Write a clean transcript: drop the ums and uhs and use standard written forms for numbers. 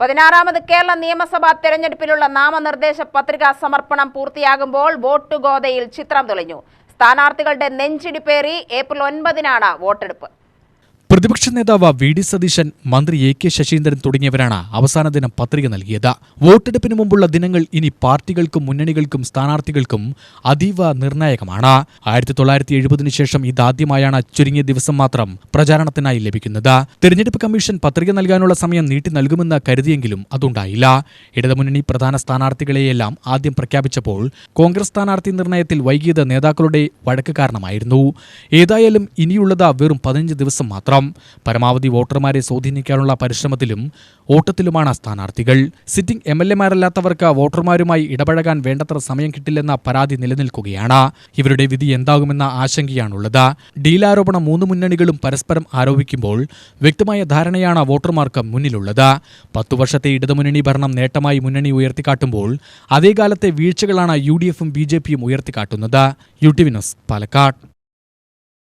16ാമത് കേരള നിയമസഭാ തെരഞ്ഞെടുപ്പിലുള്ള നാമനിർദ്ദേശ പത്രികാ സമർപ്പണം പൂർത്തിയാകുമ്പോൾ വോട്ട് ഗോതയിൽ ചിത്രം തെളിഞ്ഞു. സ്ഥാനാർത്ഥികളുടെ നെഞ്ചിടിപ്പേറി ഏപ്രിൽ 9-നാണ് വോട്ടെടുപ്പ്. പ്രതിപക്ഷ നേതാവ് വി.ഡി. സതീശൻ, മന്ത്രി എ.കെ. ശശീന്ദ്രൻ തുടങ്ങിയവരാണ് അവസാന ദിനം പത്രിക നൽകിയത്. വോട്ടെടുപ്പിന് മുമ്പുള്ള ദിനങ്ങൾ ഇനി പാർട്ടികൾക്കും മുന്നണികൾക്കും സ്ഥാനാർത്ഥികൾക്കും അതീവ നിർണായകമാണ്. 1970 ശേഷം ഇതാദ്യമായാണ് ചുരുങ്ങിയ ദിവസം മാത്രം പ്രചാരണത്തിനായി ലഭിക്കുന്നത്. തെരഞ്ഞെടുപ്പ് കമ്മീഷൻ പത്രിക നൽകാനുള്ള സമയം നീട്ടി നൽകുമെന്ന് കരുതിയെങ്കിലും അതുണ്ടായില്ല. ഇടതുമുന്നണി പ്രധാന സ്ഥാനാർത്ഥികളെയെല്ലാം ആദ്യം പ്രഖ്യാപിച്ചപ്പോൾ കോൺഗ്രസ് സ്ഥാനാർത്ഥി നിർണയത്തിൽ വൈകിയത് നേതാക്കളുടെ വഴക്ക് കാരണമായിരുന്നു. ഏതായാലും ഇനിയുള്ളത് വെറും 15 ദിവസം മാത്രം. പരമാവധി വോട്ടർമാരെ സ്വാധീനിക്കാനുള്ള പരിശ്രമത്തിലും ഓട്ടത്തിലുമാണ് സ്ഥാനാർത്ഥികൾ. സിറ്റിംഗ് എംഎൽഎമാരല്ലാത്തവർക്ക് വോട്ടർമാരുമായി ഇടപഴകാൻ വേണ്ടത്ര സമയം കിട്ടില്ലെന്ന പരാതി നിലനിൽക്കുകയാണ്. ഇവരുടെ വിധി എന്താകുമെന്ന ആശങ്കയാണുള്ളത്. ഡീലാരോപണം 3 മുന്നണികളും പരസ്പരം ആരോപിക്കുമ്പോൾ വ്യക്തമായ ധാരണയാണ് വോട്ടർമാർക്ക് മുന്നിലുള്ളത്. 10 വർഷത്തെ ഇടതുമുന്നണി ഭരണം നേട്ടമായി മുന്നണി ഉയർത്തിക്കാട്ടുമ്പോൾ അതേ കാലത്തെ വീഴ്ചകളാണ് UDF-ഉം BJP-യും ഉയർത്തിക്കാട്ടുന്നത്. UTV news, Palakkad.